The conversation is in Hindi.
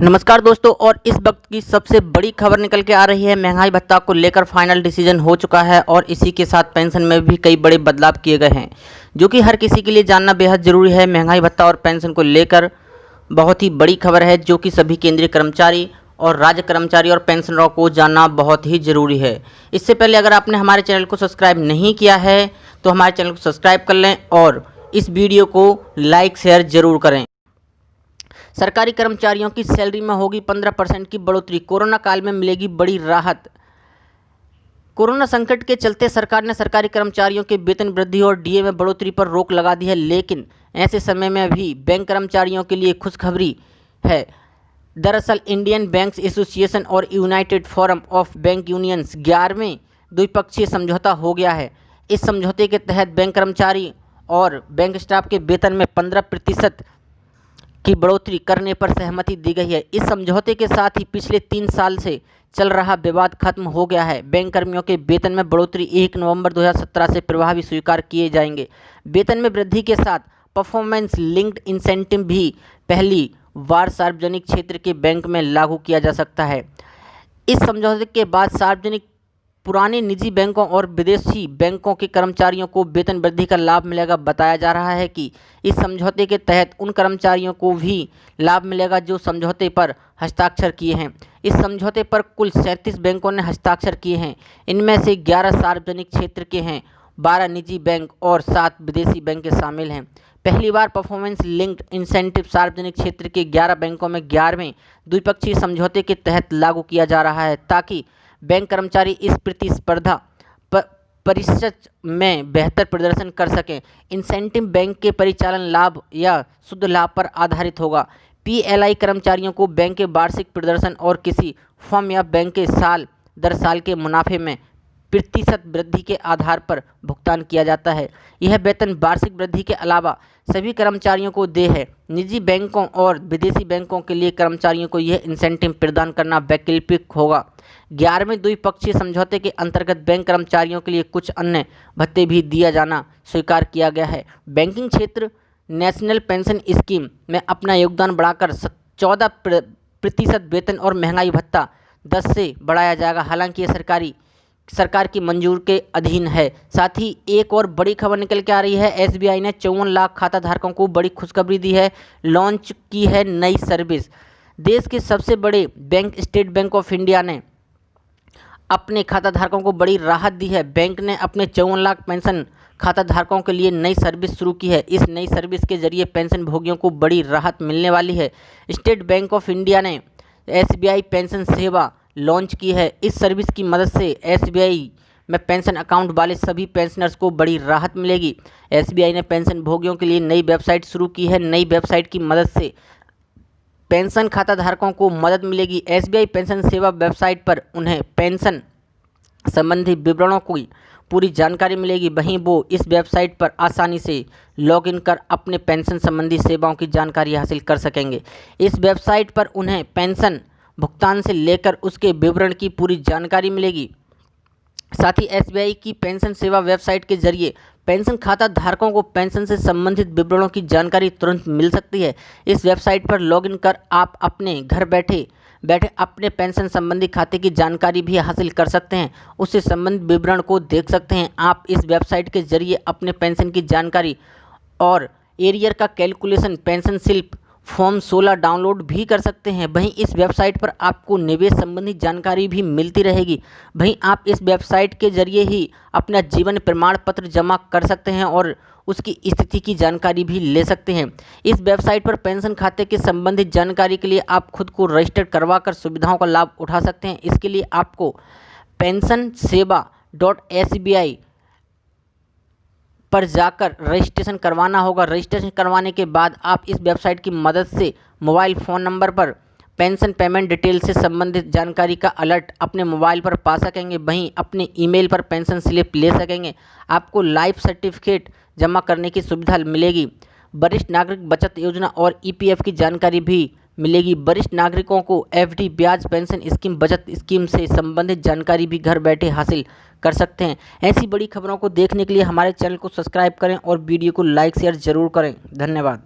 नमस्कार दोस्तों, और इस वक्त की सबसे बड़ी खबर निकल के आ रही है। महंगाई भत्ता को लेकर फाइनल डिसीजन हो चुका है और इसी के साथ पेंशन में भी कई बड़े बदलाव किए गए हैं, जो कि हर किसी के लिए जानना बेहद ज़रूरी है। महंगाई भत्ता और पेंशन को लेकर बहुत ही बड़ी खबर है, जो कि सभी केंद्रीय कर्मचारी और राज्य कर्मचारी और पेंशनरों को जानना बहुत ही ज़रूरी है। इससे पहले अगर आपने हमारे चैनल को सब्सक्राइब नहीं किया है तो हमारे चैनल को सब्सक्राइब कर लें और इस वीडियो को लाइक शेयर ज़रूर करें। सरकारी कर्मचारियों की सैलरी में होगी 15% की बढ़ोतरी, कोरोना काल में मिलेगी बड़ी राहत। कोरोना संकट के चलते सरकार ने सरकारी कर्मचारियों के वेतन वृद्धि और डीए में बढ़ोतरी पर रोक लगा दी है, लेकिन ऐसे समय में भी बैंक कर्मचारियों के लिए खुशखबरी है। दरअसल इंडियन बैंक्स एसोसिएशन और united forum of bank unions 11वें द्विपक्षीय समझौता हो गया है। इस समझौते के तहत बैंक कर्मचारी और बैंक स्टाफ के वेतन में 15% की बढ़ोतरी करने पर सहमति दी गई है। इस समझौते के साथ ही पिछले 3 साल से चल रहा विवाद खत्म हो गया है। बैंक कर्मियों के वेतन में बढ़ोतरी 1 नवंबर 2017 से प्रभावी स्वीकार किए जाएंगे। वेतन में वृद्धि के साथ परफॉर्मेंस लिंक्ड इंसेंटिव भी पहली बार सार्वजनिक क्षेत्र के बैंक में लागू किया जा सकता है। इस समझौते के बाद सार्वजनिक, पुराने निजी बैंकों और विदेशी बैंकों के कर्मचारियों को वेतन वृद्धि का लाभ मिलेगा। बताया जा रहा है कि इस समझौते के तहत उन कर्मचारियों को भी लाभ मिलेगा जो समझौते पर हस्ताक्षर किए हैं। इस समझौते पर कुल 37 बैंकों ने हस्ताक्षर किए हैं। इनमें से 11 सार्वजनिक क्षेत्र के हैं, 12 निजी बैंक और 7 विदेशी बैंक शामिल हैं। पहली बार परफॉर्मेंस लिंक्ड इंसेंटिव सार्वजनिक क्षेत्र के 11 बैंकों में 11वें द्विपक्षीय समझौते के तहत लागू किया जा रहा है, ताकि बैंक कर्मचारी इस प्रतिस्पर्धा परिषद में बेहतर प्रदर्शन कर सकें। इंसेंटिव बैंक के परिचालन लाभ या शुद्ध लाभ पर आधारित होगा। पीएलआई कर्मचारियों को बैंक के वार्षिक प्रदर्शन और किसी फर्म या बैंक के साल दर साल के मुनाफे में प्रतिशत वृद्धि के आधार पर भुगतान किया जाता है। यह वेतन वार्षिक वृद्धि के अलावा सभी कर्मचारियों को देय है। निजी बैंकों और विदेशी बैंकों के लिए कर्मचारियों को यह इंसेंटिव प्रदान करना वैकल्पिक होगा। 11वें द्विपक्षीय समझौते के अंतर्गत बैंक कर्मचारियों के लिए कुछ अन्य भत्ते भी दिया जाना स्वीकार किया गया है। बैंकिंग क्षेत्र नेशनल पेंशन स्कीम में अपना योगदान बढ़ाकर 14% वेतन और महंगाई भत्ता 10 से बढ़ाया जाएगा। हालांकि यह सरकार की मंजूर के अधीन है। साथ ही एक और बड़ी खबर निकल के आ रही है। एसबीआई ने 54 लाख खाता धारकों को बड़ी खुशखबरी दी है। लॉन्च की है नई सर्विस। देश के सबसे बड़े bank state bank of India ने अपने खाता धारकों को बड़ी राहत दी है। बैंक ने अपने 54 लाख पेंशन खाता धारकों के लिए नई सर्विस शुरू की है। इस नई सर्विस के जरिए पेंशन भोगियों को बड़ी राहत मिलने वाली है। स्टेट बैंक ऑफ इंडिया ने एसबीआई पेंशन सेवा लॉन्च की है। इस सर्विस की मदद से एसबीआई में पेंशन अकाउंट वाले सभी पेंशनर्स को बड़ी राहत मिलेगी। एसबीआई ने पेंशन भोगियों के लिए नई वेबसाइट शुरू की है। नई वेबसाइट की मदद से पेंशन खाता धारकों को मदद मिलेगी। एसबीआई पेंशन सेवा वेबसाइट पर उन्हें पेंशन संबंधी विवरणों की पूरी जानकारी मिलेगी। वहीं वो इस वेबसाइट पर आसानी से लॉगिन कर अपने पेंशन संबंधी सेवाओं की जानकारी हासिल कर सकेंगे। इस वेबसाइट पर उन्हें पेंशन भुगतान से लेकर उसके विवरण की पूरी जानकारी मिलेगी। साथ ही एसबीआई की पेंशन सेवा वेबसाइट के जरिए पेंशन खाता धारकों को पेंशन से संबंधित विवरणों की जानकारी तुरंत मिल सकती है। इस वेबसाइट पर लॉगिन कर आप अपने घर बैठे अपने पेंशन संबंधी खाते की जानकारी भी हासिल कर सकते हैं। उससे संबंधित विवरण को देख सकते हैं। आप इस वेबसाइट के जरिए अपने पेंशन की जानकारी और एरियर का calculation pension slip form 16 download भी कर सकते हैं। वहीं इस वेबसाइट पर आपको निवेश संबंधी जानकारी भी मिलती रहेगी। वहीं आप इस वेबसाइट के जरिए ही अपना जीवन प्रमाण पत्र जमा कर सकते हैं और उसकी स्थिति की जानकारी भी ले सकते हैं। इस वेबसाइट पर पेंशन खाते के संबंधित जानकारी के लिए आप खुद को रजिस्टर करवाकर सुविधाओं का लाभ उठा सकते हैं। इसके लिए आपको pensionSeva.SBI पर जाकर रजिस्ट्रेशन करवाना होगा। रजिस्ट्रेशन करवाने के बाद आप इस वेबसाइट की मदद से मोबाइल फ़ोन नंबर पर पेंशन पेमेंट डिटेल से संबंधित जानकारी का अलर्ट अपने मोबाइल पर पा सकेंगे। वहीं अपने ईमेल पर पेंशन स्लिप ले सकेंगे। आपको लाइफ सर्टिफिकेट जमा करने की सुविधा मिलेगी। वरिष्ठ नागरिक बचत योजना और ईपीएफ की जानकारी भी मिलेगी। वरिष्ठ नागरिकों को एफडी ब्याज पेंशन स्कीम बचत स्कीम से संबंधित जानकारी भी घर बैठे हासिल कर सकते हैं। ऐसी बड़ी खबरों को देखने के लिए हमारे चैनल को सब्सक्राइब करें और वीडियो को लाइक शेयर जरूर करें। धन्यवाद।